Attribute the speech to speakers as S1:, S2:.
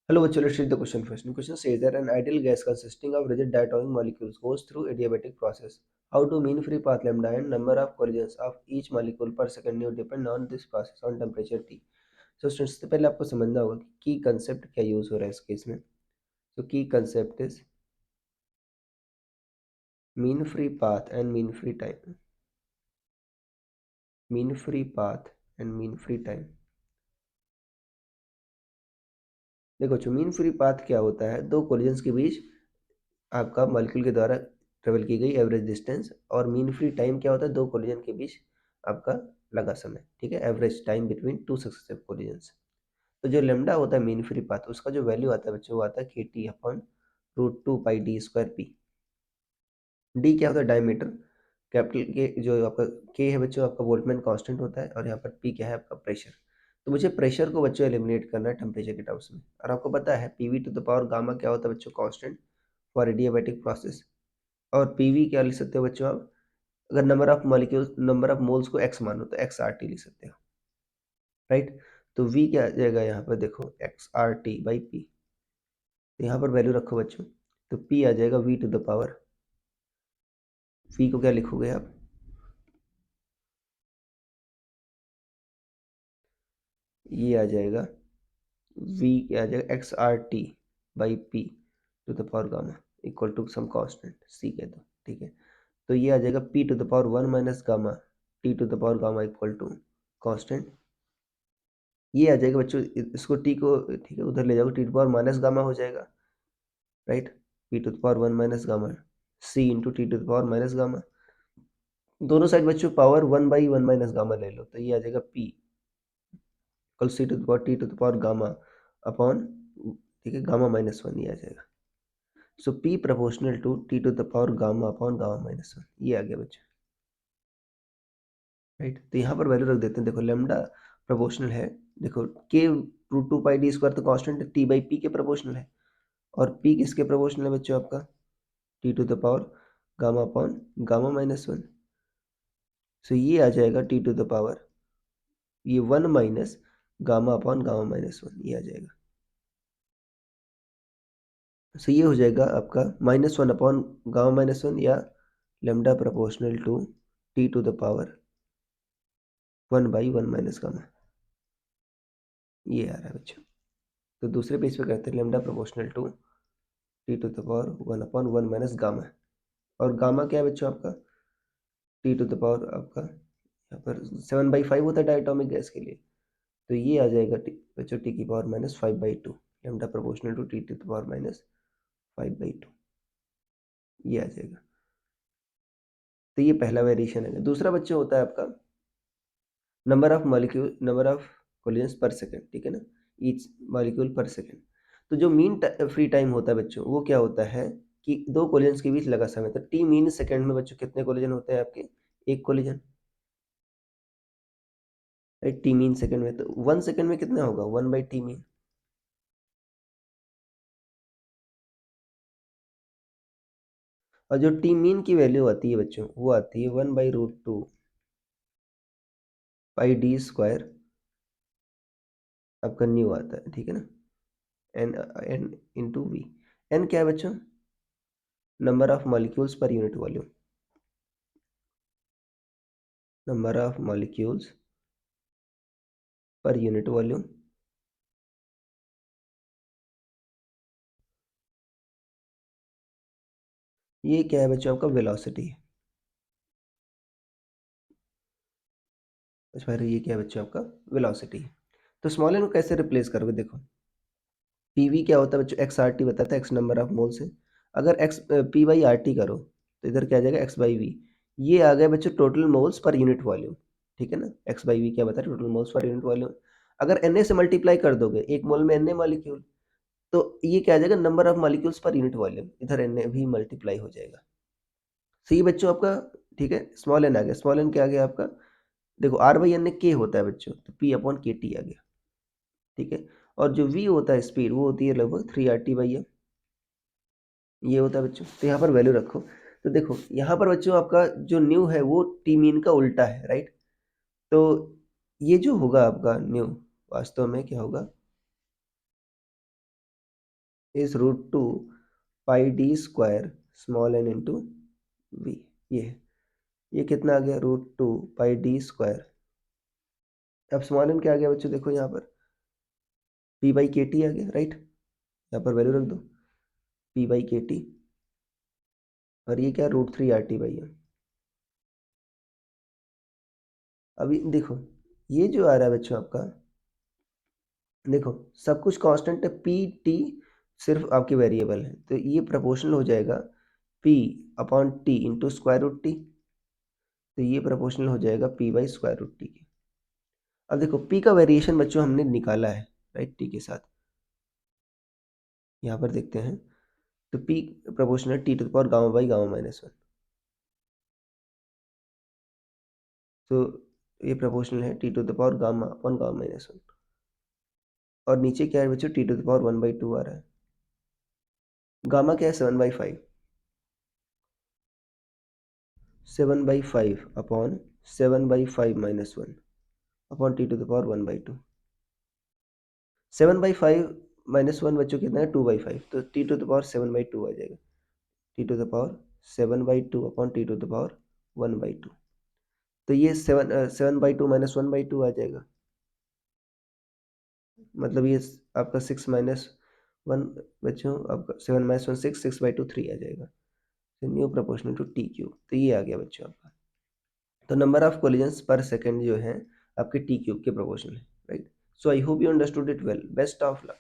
S1: Hello, let's read the question first. The question says that an ideal gas consisting of rigid diatomic molecules goes through adiabatic process. How do mean free path lambda and number of collisions of each molecule per second nu depend on this process on temperature T. So students सबसे पहले आपको समझना होगा कि की concept क्या use हो रहा है इस केस में. So key concept is mean free path and mean free time. Mean free path and mean free time. देखो जो मीन फ्री पाथ क्या होता है, दो कोलिजन्स के बीच आपका मॉलिक्यूल के द्वारा ट्रेवल की गई एवरेज डिस्टेंस, और मीन फ्री टाइम क्या होता है, दो कोलिजन के बीच आपका लगा समय. ठीक है, average time between two successive collisions. तो जो लेमडा होता है मीन फ्री पाथ, उसका जो वैल्यू आता है बच्चों वो आता है के T upon root two pi D square P. D क्या होता है, डायमीटर. कैपिटल के जो आपका के है बच्चों आपका बोल्टजमैन कांस्टेंट होता है, और यहाँ पर पी क्या है आपका प्रेशर. तो मुझे प्रेशर को बच्चों एलिमिनेट करना है टेम्परेचर के टर्म्स में, और आपको पता है PV to the power gamma क्या होता है बच्चों, कांस्टेंट फॉर एडियाबैटिक प्रोसेस. और पीवी क्या लिख सकते हो बच्चों आप, अगर number of molecules number of moles को एक्स मानो तो एक्स आर टी लिख सकते हो, राइट. तो वी क्या आ जाएगा यहाँ पर, देखो x R T by P. तो यहाँ पर वैल्यू रखो बच्चों, तो पी आ जाएगा V to the power, V को क्या लिखोगे आप, ये आ जाएगा वी क्या आ जाएगा X R T by P to the power gamma equal to some constant C कह दो. ठीक है, तो ये आ जाएगा P to the power one minus gamma T to the power gamma equal to constant. ये आ जाएगा बच्चों, इसको टी को ठीक है उधर ले जाओ, T to power minus gamma हो जाएगा, right. P to the power one minus gamma C into T to the power minus gamma. दोनों साइड बच्चों power one by one minus gamma ले लो, तो ये आ जाएगा पी कल C to the power T to the power gamma upon, ठीक है, गामा माइनस वन, ये आ जाएगा. So P proportional to T to the power gamma upon gamma minus one, ये आ गया बच्चों, राइट. तो यहाँ पर वैल्यू रख देते हैं. देखो लेमडा प्रोपोर्शनल है, देखो के root to pi D square तो कांस्टेंट है, टी बाई पी के प्रोपोर्शनल है, और पी किसके प्रोपोर्शनल है बच्चों आपका, T to the power gamma upon gamma minus one. So ये आ जाएगा टी टू द पावर ये one minus gamma upon gamma minus one, ये आ जाएगा. सो ये हो जाएगा आपका minus one upon gamma minus one, या lambda proportional to T to the power one by one minus gamma, ये आ रहा है बच्चों. तो दूसरे पेज पे करते हैं lambda proportional to T to the power one upon one minus gamma, और गामा क्या है बच्चों आपका, टी टू द पावर आपका यहाँ पर 7/5 होता है डायटोमिक गैस के लिए, तो ये आ जाएगा बच्चों टी की power minus 5/2, lambda proportional to T to the power minus 5/2, ये आ जाएगा. तो ये पहला वेरिएशन है. दूसरा बच्चों होता है आपका नंबर ऑफ कोलिजन्स पर सेकेंड, ठीक है ना, ईच मॉलिक्यूल पर सेकेंड. तो जो मीन फ्री टाइम होता है बच्चों वो क्या होता है कि दो कोलिजन्स के बीच लगा समय, तो टी मीन सेकेंड में बच्चों कितने कोलिजन होते हैं आपके, एक collision, right. T mean second में तो वन सेकेंड में कितना होगा, वन बाई टी मीन. और जो टी मीन की वैल्यू आती है बच्चों वो आती है one by root to pi D square आपका न्यू आता है, ठीक है ना. N N into V. N क्या है बच्चों, number of molecules per unit volume, number of molecules per unit volume. ये क्या है बच्चों आपका वेलोसिटी. अच्छा ये क्या है बच्चों आपका वेलोसिटी. तो स्मॉल एन को कैसे रिप्लेस करोगे, देखो पीवी क्या होता है बच्चों, एक्स आर टी बताता है, एक्स नंबर ऑफ मोल से. अगर x P by R T करो तो इधर क्या आ जाएगा एक्स बाई वी. ये आ गया बच्चों total moles per unit volume, ठीक है ना. एक्स बाई वी क्या बता है, total moles per unit volume. अगर एन से मल्टीप्लाई कर दोगे, एक मोल में एन मॉलिक्यूल, तो ये क्या आ जाएगा number of molecules per unit volume, इधर एन भी मल्टीप्लाई हो जाएगा. सी बच्चों आपका, ठीक है, स्मॉल एन आ गया. स्मॉल एन क्या आ गया आपका, देखो आर बाई एन में के होता है बच्चों, तो पी अपॉन के टी आ गया, ठीक है. और जो वी होता है स्पीड, वो होती है लगभग 3 RT/m, ये होता है बच्चों. तो यहाँ पर वैल्यू रखो. तो देखो यहाँ पर बच्चों आपका जो न्यू है वो टी मीन का उल्टा है, राइट. तो ये जो होगा आपका न्यू वास्तव में क्या होगा, is root to pi D square small N into V. ये कितना आ गया, root to pi D square. अब स्मॉल एन क्या आ गया बच्चों, देखो यहाँ पर पी बाई के टी आ गया, राइट। यहाँ पर वैल्यू रख दो पी बाई के टी, और ये क्या, root three R T by M. अभी देखो ये जो आ रहा है बच्चों आपका, देखो सब कुछ कांस्टेंट है, पी टी सिर्फ आपके वेरिएबल है, तो ये प्रोपोर्शनल हो जाएगा P upon T into square root T, तो ये प्रोपोर्शनल हो जाएगा P by square root T के। अब देखो पी का वेरिएशन बच्चों हमने निकाला है, राइट, टी के साथ। यहाँ पर देखते हैं, तो P proportional T to the power gamma by gamma minus one, तो ये प्रोपोर्शनल है T to the power gamma upon gamma minus one. और नीचे क्या है बच्चों, T to the power one by two आ रहा है। गामा क्या है, 7/5, 7/5 upon 7/5 minus one upon T to the power 1/2। 7/5 minus one बच्चों कितना है, 2/5, तो टी टू द पावर 7/2 आ जाएगा, T to the power 7/2 upon T to the power 1/2। तो ये 7/2 माइनस 1/2 आ जाएगा, मतलब ये आपका 6 माइनस वन बच्चों, आपका 7 माइनस वन 6, 6/2 3 आ जाएगा। Nu proportional to T cube, तो ये आ गया बच्चों आपका। तो number of collisions per second जो है आपके टी क्यूब के प्रोपोर्शनल है, right. So I hope you understood it well, best of luck.